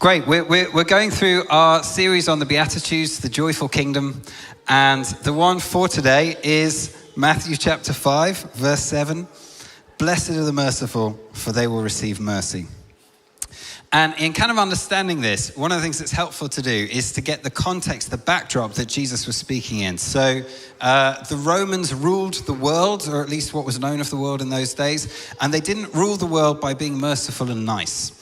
Great. We're going through our series on the Beatitudes, the joyful kingdom. And the one for today is Matthew chapter 5, verse 7. Blessed are the merciful, for they will receive mercy. And in kind of understanding this, one of the things that's helpful to do is to get the context, the backdrop that Jesus was speaking in. So the Romans ruled the world, or at least what was known of the world in those days, and they didn't rule the world by being merciful and nice.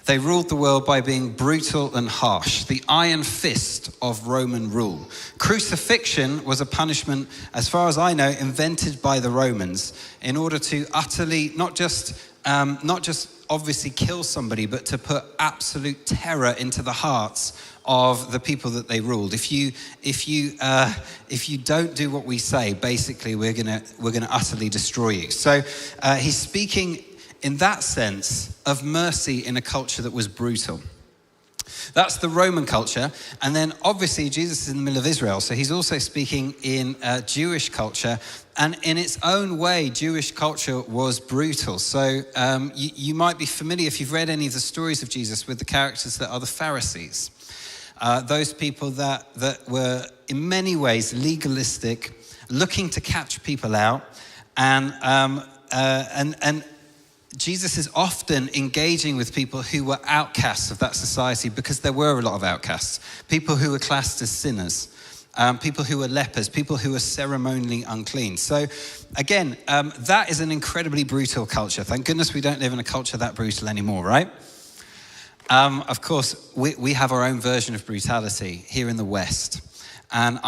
They ruled the world by being brutal and harsh, the iron fist of Roman rule. Crucifixion was a punishment, as far as I know, invented by the Romans in order to utterly, not just obviously kill somebody, but to put absolute terror into the hearts of the people that they ruled. If you don't do what we say, basically we're gonna utterly destroy you. So he's speaking in that sense of mercy in a culture that was brutal. That's the Roman culture. And then obviously Jesus is in the middle of Israel. So he's also speaking in Jewish culture. And in its own way, Jewish culture was brutal. So you might be familiar, if you've read any of the stories of Jesus, with the characters that are the Pharisees. Those people that were in many ways legalistic, looking to catch people out. And Jesus is often engaging with people who were outcasts of that society, because there were a lot of outcasts. People who were classed as sinners, people who were lepers, people who were ceremonially unclean. So again, that is an incredibly brutal culture. Thank goodness we don't live in a culture that brutal anymore, right? Of course, we have our own version of brutality here in the West. And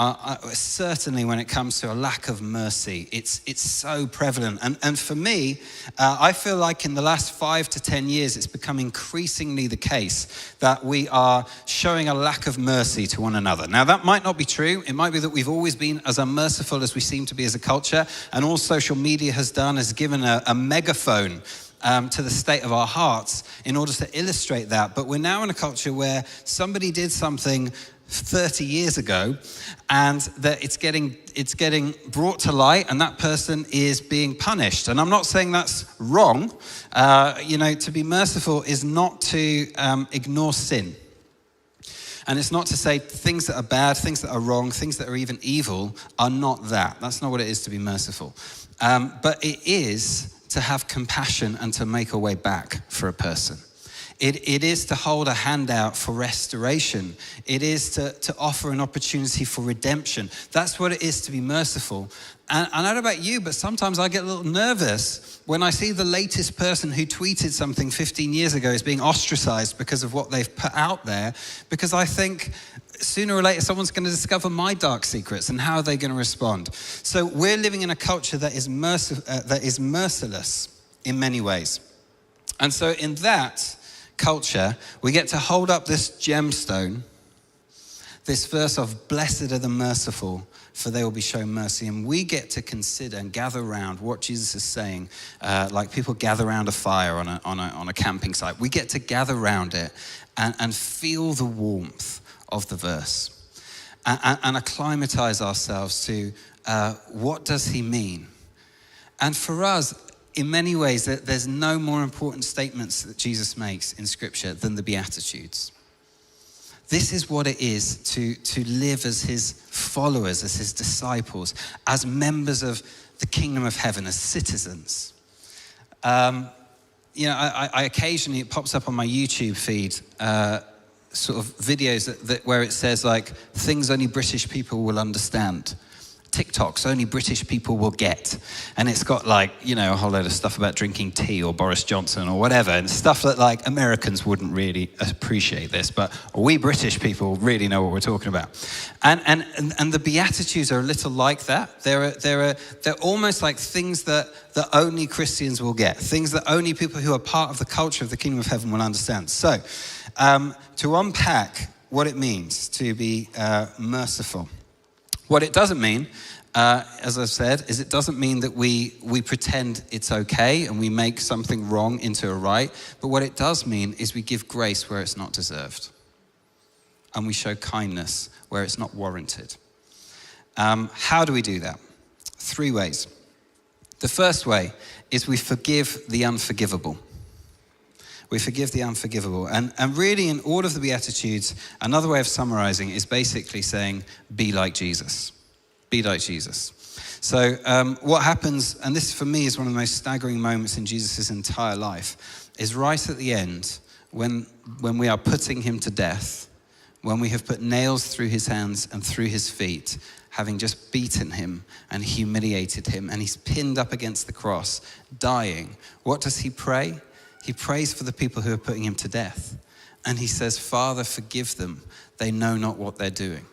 certainly when it comes to a lack of mercy, it's so prevalent. And for me, I feel like in the last 5 to 10 years, it's become increasingly the case that we are showing a lack of mercy to one another. Now, that might not be true. It might be that we've always been as unmerciful as we seem to be as a culture. And all social media has done is given a megaphone to the state of our hearts in order to illustrate that. But we're now in a culture where somebody did something 30 years ago, and that it's getting brought to light, and that person is being punished. And I'm not saying that's wrong. To be merciful is not to ignore sin. And it's not to say things that are bad, things that are wrong, things that are even evil are not that. That's not what it is to be merciful. But it is to have compassion and to make a way back for a person. It is to hold a hand out for restoration. It is to offer an opportunity for redemption. That's what it is to be merciful. And I don't know about you, but sometimes I get a little nervous when I see the latest person who tweeted something 15 years ago is being ostracized because of what they've put out there, because I think sooner or later someone's going to discover my dark secrets, and how are they going to respond? So we're living in a culture that is merciless in many ways. And so in that culture, we get to hold up this gemstone, this verse of blessed are the merciful, for they will be shown mercy. And we get to consider and gather around what Jesus is saying, like people gather around a fire on a camping site. We get to gather around it and feel the warmth of the verse and acclimatize ourselves to what does he mean. And for us, in many ways, there's no more important statements that Jesus makes in Scripture than the Beatitudes. This is what it is to live as his followers, as his disciples, as members of the kingdom of heaven, as citizens. I occasionally, it pops up on my YouTube feed, sort of videos that where it says like, things only British people will understand. TikToks only British people will get. And it's got like, a whole load of stuff about drinking tea or Boris Johnson or whatever, and stuff that like Americans wouldn't really appreciate this, but we British people really know what we're talking about. And the Beatitudes are a little like that. They're almost like things that only Christians will get, things that only people who are part of the culture of the kingdom of heaven will understand. So to unpack what it means to be merciful. What it doesn't mean, as I've said, is it doesn't mean that we pretend it's okay and we make something wrong into a right. But what it does mean is we give grace where it's not deserved. And we show kindness where it's not warranted. How do we do that? 3 ways. The first way is we forgive the unforgivable. we forgive the unforgivable. And really, in all of the Beatitudes, another way of summarizing is basically saying, be like Jesus. Be like Jesus. So what happens, and this for me is one of the most staggering moments in Jesus' entire life, is right at the end, when we are putting him to death, when we have put nails through his hands and through his feet, having just beaten him and humiliated him, and he's pinned up against the cross, dying. What does he pray? He prays for the people who are putting him to death. And he says, Father, forgive them. They know not what they're doing.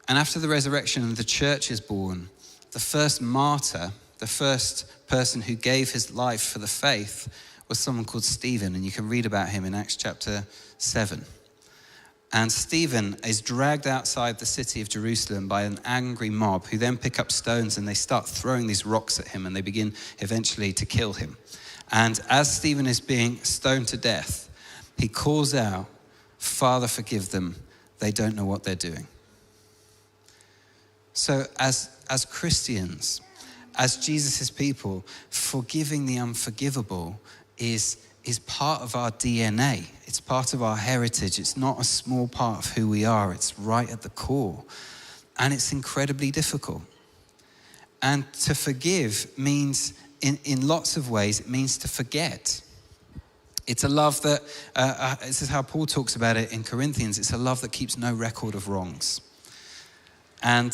And after the resurrection and the church is born, the first martyr, the first person who gave his life for the faith was someone called Stephen. And you can read about him in Acts chapter 7. And Stephen is dragged outside the city of Jerusalem by an angry mob who then pick up stones and they start throwing these rocks at him and they begin eventually to kill him. And as Stephen is being stoned to death, he calls out, Father, forgive them. They don't know what they're doing. So as Christians, as Jesus' people, forgiving the unforgivable is part of our DNA. It's part of our heritage. It's not a small part of who we are. It's right at the core. And it's incredibly difficult. And to forgive means, in lots of ways, it means to forget. It's a love that, this is how Paul talks about it in Corinthians, it's a love that keeps no record of wrongs. And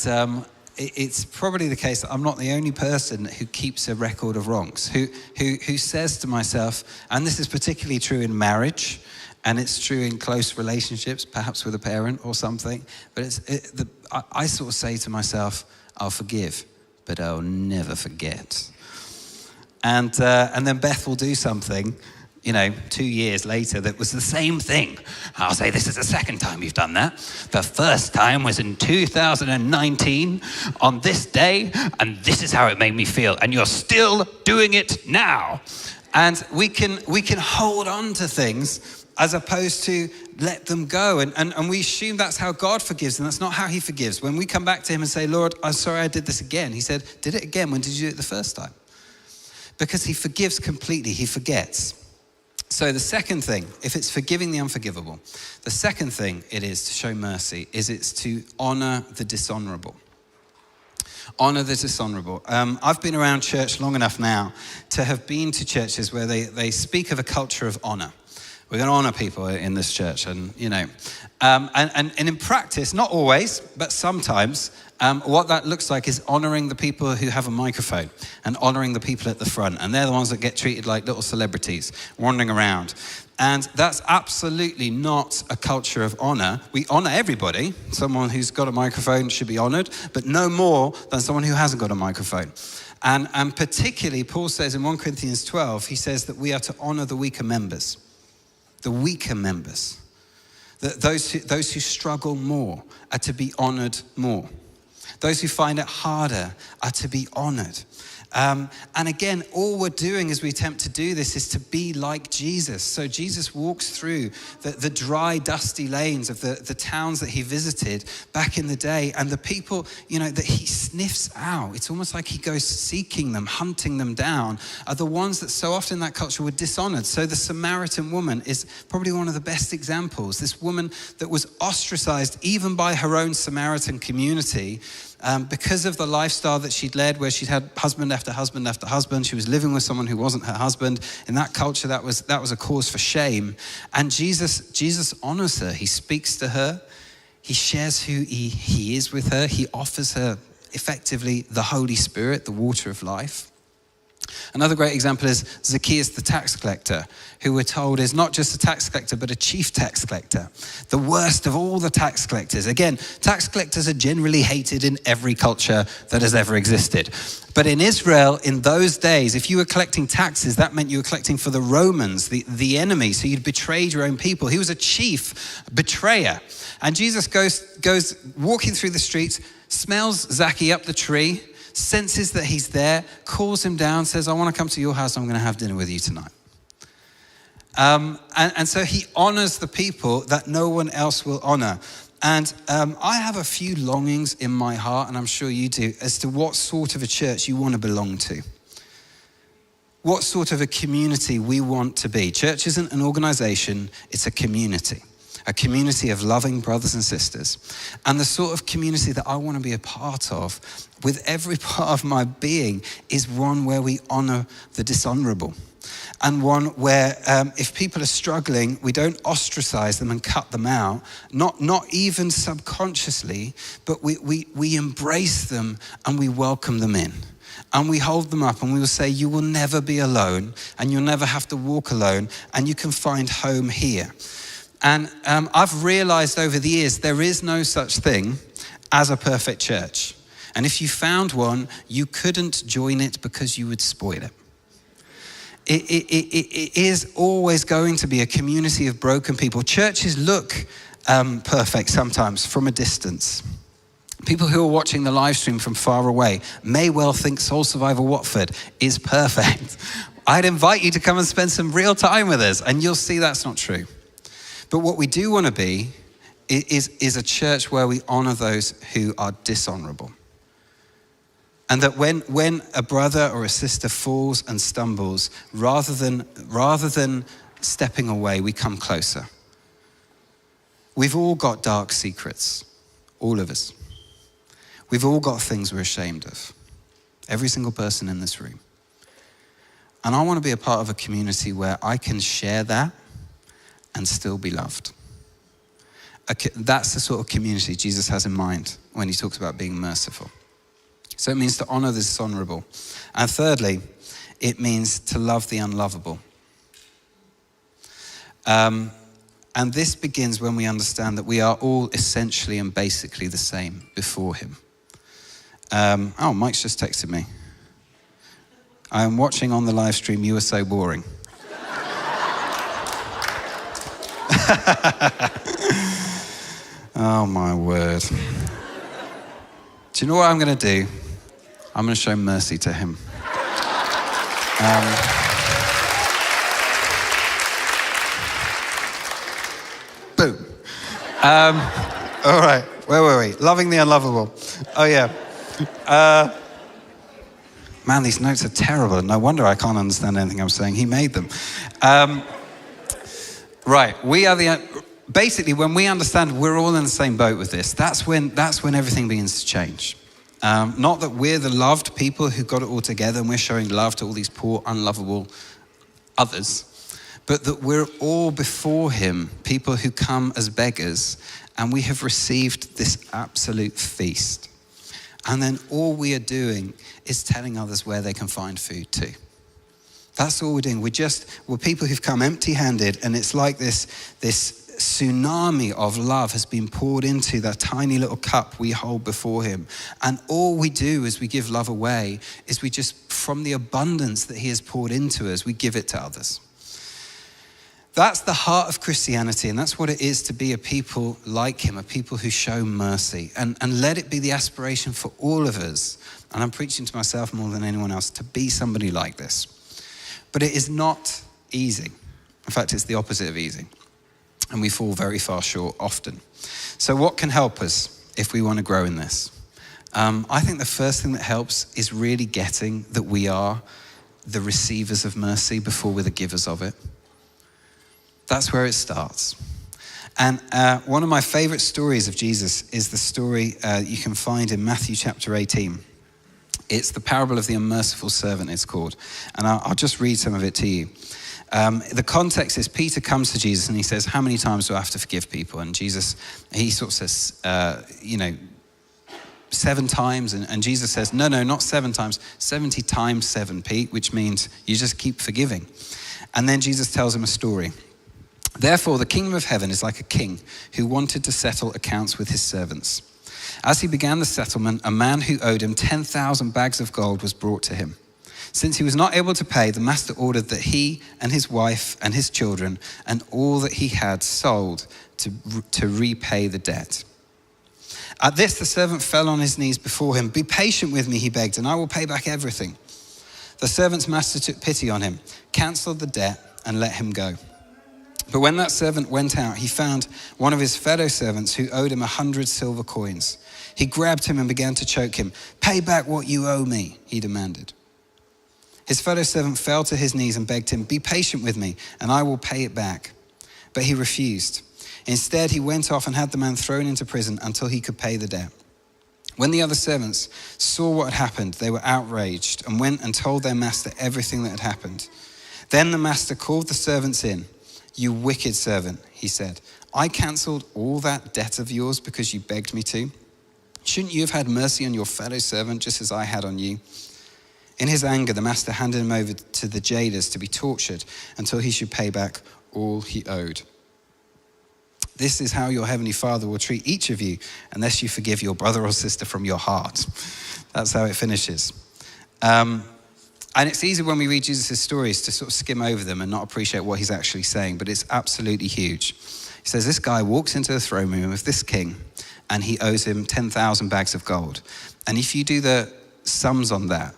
it's probably the case that I'm not the only person who keeps a record of wrongs, who says to myself, and this is particularly true in marriage, and it's true in close relationships, perhaps with a parent or something, but I sort of say to myself, I'll forgive, but I'll never forget. And then Beth will do something, 2 years later, that was the same thing. I'll say, this is the second time you've done that. The first time was in 2019 on this day, and this is how it made me feel. And you're still doing it now. And we can hold on to things as opposed to let them go. And we assume that's how God forgives, and that's not how he forgives. When we come back to him and say, Lord, I'm sorry I did this again. He said, did it again? When did you do it the first time? Because he forgives completely. He forgets. So the second thing, if it's forgiving the unforgivable, the second thing it is to show mercy is it's to honor the dishonorable. Honor the dishonorable. I've been around church long enough now to have been to churches where they speak of a culture of honor. We're going to honor people in this church, and in practice, not always, but sometimes, what that looks like is honoring the people who have a microphone and honoring the people at the front. And they're the ones that get treated like little celebrities wandering around. And that's absolutely not a culture of honor. We honor everybody. Someone who's got a microphone should be honored, but no more than someone who hasn't got a microphone. And particularly, Paul says in 1 Corinthians 12, he says that we are to honor the weaker members. The weaker members. Those who struggle more are to be honored more. Those who find it harder are to be honored. And again, all we're doing as we attempt to do this is to be like Jesus. So Jesus walks through the dry, dusty lanes of the towns that he visited back in the day. And the people, that he sniffs out, it's almost like he goes seeking them, hunting them down, are the ones that so often in that culture were dishonored. So the Samaritan woman is probably one of the best examples. This woman that was ostracized even by her own Samaritan community, because of the lifestyle that she'd led, where she'd had husband after husband after husband. She was living with someone who wasn't her husband. In that culture, that was a cause for shame. And Jesus honors her. He speaks to her. He shares who he is with her. He offers her effectively the Holy Spirit, the water of life. Another great example is Zacchaeus the tax collector, who we're told is not just a tax collector, but a chief tax collector. The worst of all the tax collectors. Again, tax collectors are generally hated in every culture that has ever existed. But in Israel, in those days, if you were collecting taxes, that meant you were collecting for the Romans, the enemy. So you'd betrayed your own people. He was a chief betrayer. And Jesus goes walking through the streets, smells Zacchaeus up the tree, senses that he's there, calls him down, says, I want to come to your house, I'm going to have dinner with you tonight. And so he honors the people that no one else will honor. And I have a few longings in my heart, and I'm sure you do, as to what sort of a church you want to belong to. what sort of a community we want to be. Church isn't an organization, it's a community of loving brothers and sisters. And the sort of community that I want to be a part of with every part of my being is one where we honor the dishonorable. And one where if people are struggling, we don't ostracize them and cut them out, not even subconsciously, but we embrace them and we welcome them in. And we hold them up and we will say, you will never be alone and you'll never have to walk alone and you can find home here. And I've realized over the years, there is no such thing as a perfect church. And if you found one, you couldn't join it because you would spoil it. It is always going to be a community of broken people. Churches look perfect sometimes from a distance. People who are watching the live stream from far away may well think Soul Survivor Watford is perfect. I'd invite you to come and spend some real time with us, and you'll see that's not true. But what we do want to be is a church where we honor those who are dishonorable. And that when a brother or a sister falls and stumbles, rather than stepping away, we come closer. We've all got dark secrets, all of us. We've all got things we're ashamed of. Every single person in this room. And I want to be a part of a community where I can share that and still be loved. That's the sort of community Jesus has in mind when he talks about being merciful. So it means to honor the dishonorable. And thirdly, it means to love the unlovable. And this begins when we understand that we are all essentially and basically the same before him. Mike's just texted me. I am watching on the live stream, you are so boring. Oh my word. Do you know what I'm going to do? I'm going to show mercy to him. Boom. All right, where were we? Loving the unlovable. Oh yeah. Man, these notes are terrible. No wonder I can't understand anything I'm saying. He made them. Right, basically when we understand we're all in the same boat with this, that's when everything begins to change. Not that we're the loved people who got it all together and we're showing love to all these poor, unlovable others, but that we're all before him, people who come as beggars, and we have received this absolute feast. And then all we are doing is telling others where they can find food too. That's all we're doing. We're people who've come empty-handed, and it's like this tsunami of love has been poured into that tiny little cup we hold before him. And all we do as we give love away is we just, from the abundance that he has poured into us, we give it to others. That's the heart of Christianity, and that's what it is to be a people like him, a people who show mercy. And let it be the aspiration for all of us, and I'm preaching to myself more than anyone else, to be somebody like this. But it is not easy. In fact, it's the opposite of easy. And we fall very far short often. So what can help us if we want to grow in this? I think the first thing that helps is really getting that we are the receivers of mercy before we're the givers of it. That's where it starts. And one of my favorite stories of Jesus is the story you can find in Matthew chapter 18. It's the parable of the unmerciful servant, it's called. And I'll just read some of it to you. The context is Peter comes to Jesus and he says, how many times do I have to forgive people? And Jesus, he sort of says, 7 times. And Jesus says, no, not 7 times, 70 times 7, Pete, which means you just keep forgiving. And then Jesus tells him a story. Therefore, the kingdom of heaven is like a king who wanted to settle accounts with his servants. As he began the settlement, a man who owed him 10,000 bags of gold was brought to him. Since he was not able to pay, the master ordered that he and his wife and his children and all that he had sold to repay the debt. At this, the servant fell on his knees before him. Be patient with me, he begged, and I will pay back everything. The servant's master took pity on him, canceled the debt, and let him go. But when that servant went out, he found one of his fellow servants who owed him 100 silver coins. He grabbed him and began to choke him. Pay back what you owe me, he demanded. His fellow servant fell to his knees and begged him, 'Be patient with me, and I will pay it back.' But he refused. Instead, he went off and had the man thrown into prison until he could pay the debt. When the other servants saw what had happened, they were outraged and went and told their master everything that had happened. Then the master called the servants in. 'You wicked servant,' he said, 'I cancelled all that debt of yours because you begged me to. Shouldn't you have had mercy on your fellow servant just as I had on you?' In his anger, the master handed him over to the jailers to be tortured until he should pay back all he owed. This is how your heavenly Father will treat each of you unless you forgive your brother or sister from your heart." That's how it finishes. And it's easy when we read Jesus' stories to sort of skim over them and not appreciate what he's actually saying, but it's absolutely huge. He says this guy walks into the throne room of this king and he owes him 10,000 bags of gold. And if you do the sums on that,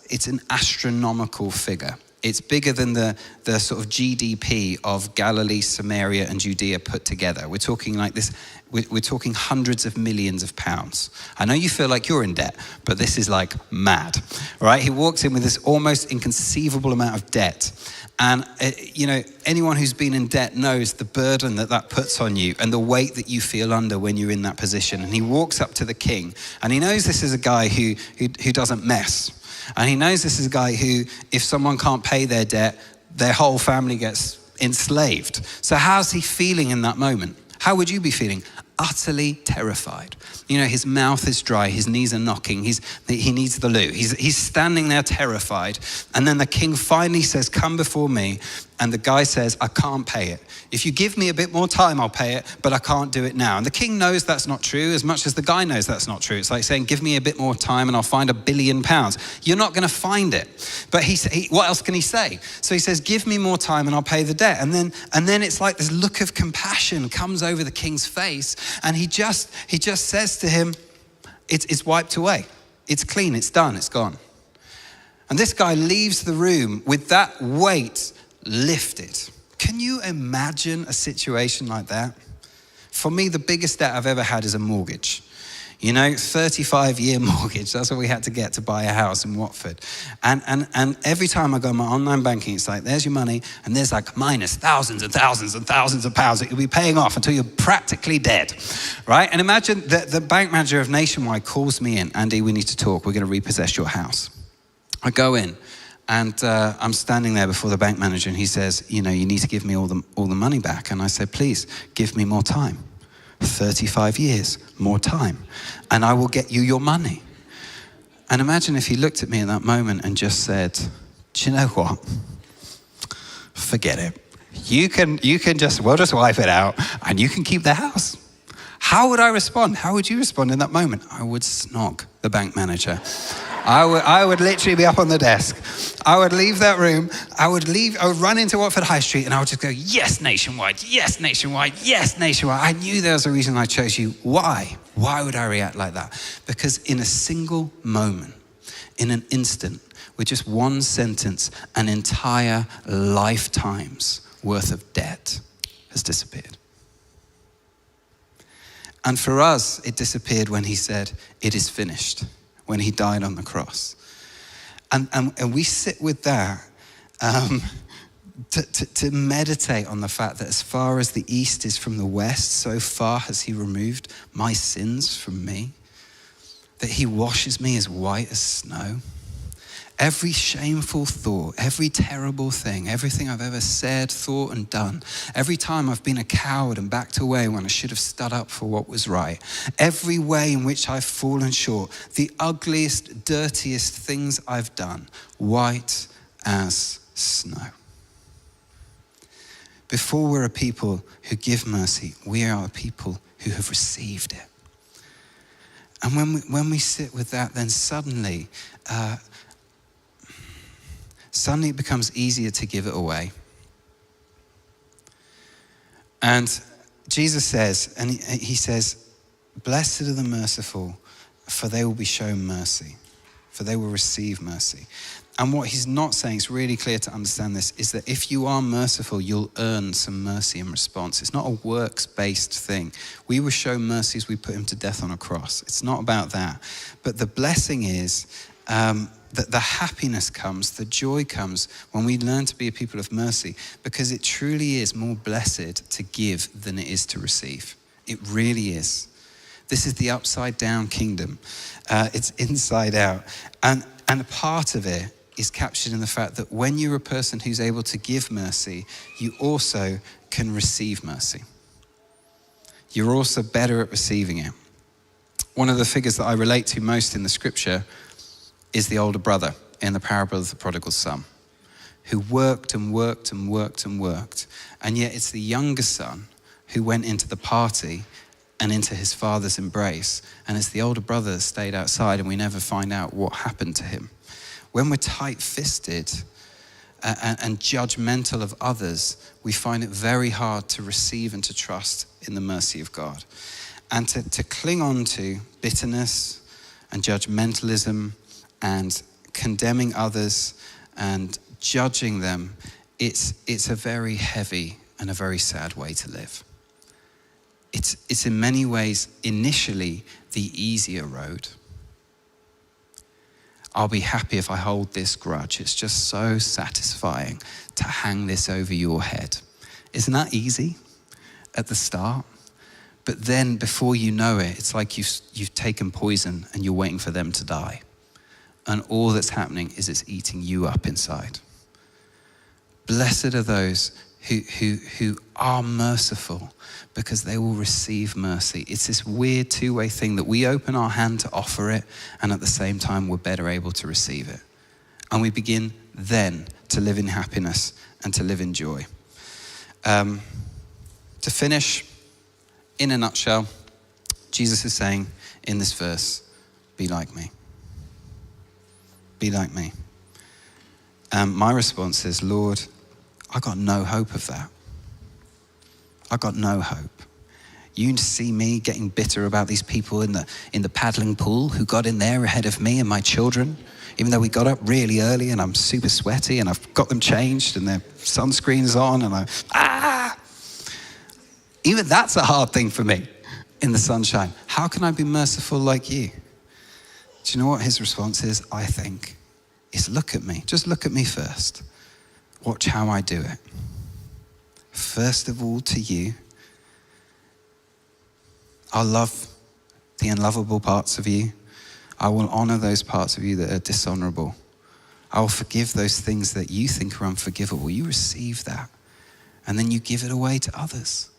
it's an astronomical figure. It's bigger than the sort of GDP of Galilee, Samaria, and Judea put together. We're talking like this, we're talking hundreds of millions of pounds. I know you feel like you're in debt, but this is like mad, right? He walks in with this almost inconceivable amount of debt. And, anyone who's been in debt knows the burden that puts on you and the weight that you feel under when you're in that position. And he walks up to the king, and he knows this is a guy who doesn't mess. And he knows this is a guy who, if someone can't pay their debt, their whole family gets enslaved. So how's he feeling in that moment? How would you be feeling? Utterly terrified. His mouth is dry, his knees are knocking, he needs the loo. He's standing there terrified. And then the king finally says, "Come before me." And the guy says, "I can't pay it. If you give me a bit more time, I'll pay it, but I can't do it now." And the king knows that's not true as much as the guy knows that's not true. It's like saying, "Give me a bit more time and I'll find £1 billion. You're not going to find it. But what else can he say? So he says, "Give me more time and I'll pay the debt." And then it's like this look of compassion comes over the king's face, and he just says to him, it's wiped away. It's clean, it's done, it's gone. And this guy leaves the room with that weight lifted. Can you imagine a situation like that? For me, the biggest debt I've ever had is a mortgage. 35-year mortgage. That's what we had to get to buy a house in Watford. And every time I go on my online banking, it's like, there's your money, and there's like minus thousands and thousands and thousands of pounds that you'll be paying off until you're practically dead, right? And imagine the bank manager of Nationwide calls me in, "Andy, we need to talk. We're going to repossess your house." I go in, and I'm standing there before the bank manager, and he says, "You need to give me all the money back." And I said, "Please, give me more time. 35 years, more time, and I will get you your money." And imagine if he looked at me in that moment and just said, "Do you know what? Forget it. We'll just wipe it out and you can keep the house." How would I respond? How would you respond in that moment? I would snog the bank manager. I would literally be up on the desk. I would leave that room. I would run into Watford High Street, and I would just go, "Yes, Nationwide, yes, Nationwide, yes, Nationwide." I knew there was a reason I chose you. Why? Why would I react like that? Because in a single moment, in an instant, with just one sentence, an entire lifetime's worth of debt has disappeared. And for us, it disappeared when he said, "It is finished," when he died on the cross. And we sit with that to meditate on the fact that as far as the east is from the west, so far has he removed my sins from me, that he washes me as white as snow. Every shameful thought, every terrible thing, everything I've ever said, thought, and done, every time I've been a coward and backed away when I should have stood up for what was right, every way in which I've fallen short, the ugliest, dirtiest things I've done, white as snow. Before we're a people who give mercy, we are a people who have received it. And when we sit with that, then suddenly it becomes easier to give it away. And Jesus says, and he says, "Blessed are the merciful, for they will be shown mercy, for they will receive mercy." And what he's not saying, it's really clear to understand this, is that if you are merciful, you'll earn some mercy in response. It's not a works-based thing. We were shown mercy as we put him to death on a cross. It's not about that. But the blessing is that the happiness comes, the joy comes when we learn to be a people of mercy, because it truly is more blessed to give than it is to receive. It really is. This is the upside down kingdom. It's inside out. And a part of it is captured in the fact that when you're a person who's able to give mercy, you also can receive mercy. You're also better at receiving it. One of the figures that I relate to most in the scripture is the older brother in the parable of the prodigal son, who worked and worked and worked and worked. And yet it's the younger son who went into the party and into his father's embrace. And it's the older brother that stayed outside, and we never find out what happened to him. When we're tight-fisted and judgmental of others, we find it very hard to receive and to trust in the mercy of God. And to cling on to bitterness and judgmentalism and condemning others and judging them, it's a very heavy and a very sad way to live. It's in many ways initially the easier road. I'll be happy if I hold this grudge. It's just so satisfying to hang this over your head. Isn't that easy at the start? But then before you know it, it's like you've taken poison and you're waiting for them to die. And all that's happening is it's eating you up inside. Blessed are those who are merciful, because they will receive mercy. It's this weird two-way thing that we open our hand to offer it, and at the same time we're better able to receive it. And we begin then to live in happiness and to live in joy. To finish, in a nutshell, Jesus is saying in this verse, be like me. Be like me. My response is, Lord, I got no hope of that. I got no hope. You see me getting bitter about these people in the paddling pool who got in there ahead of me and my children, even though we got up really early and I'm super sweaty and I've got them changed and their sunscreen's on and even that's a hard thing for me in the sunshine. How can I be merciful like you? Do you know what his response is, I think, is look at me. Just look at me first. Watch how I do it. First of all, to you, I'll love the unlovable parts of you. I will honor those parts of you that are dishonorable. I will forgive those things that you think are unforgivable. You receive that. And then you give it away to others.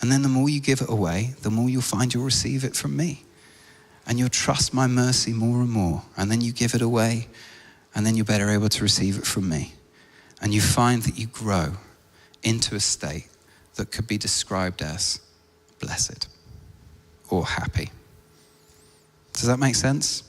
And then the more you give it away, the more you'll find you'll receive it from me. And you'll trust my mercy more and more. And then you give it away, and then you're better able to receive it from me. And you find that you grow into a state that could be described as blessed or happy. Does that make sense?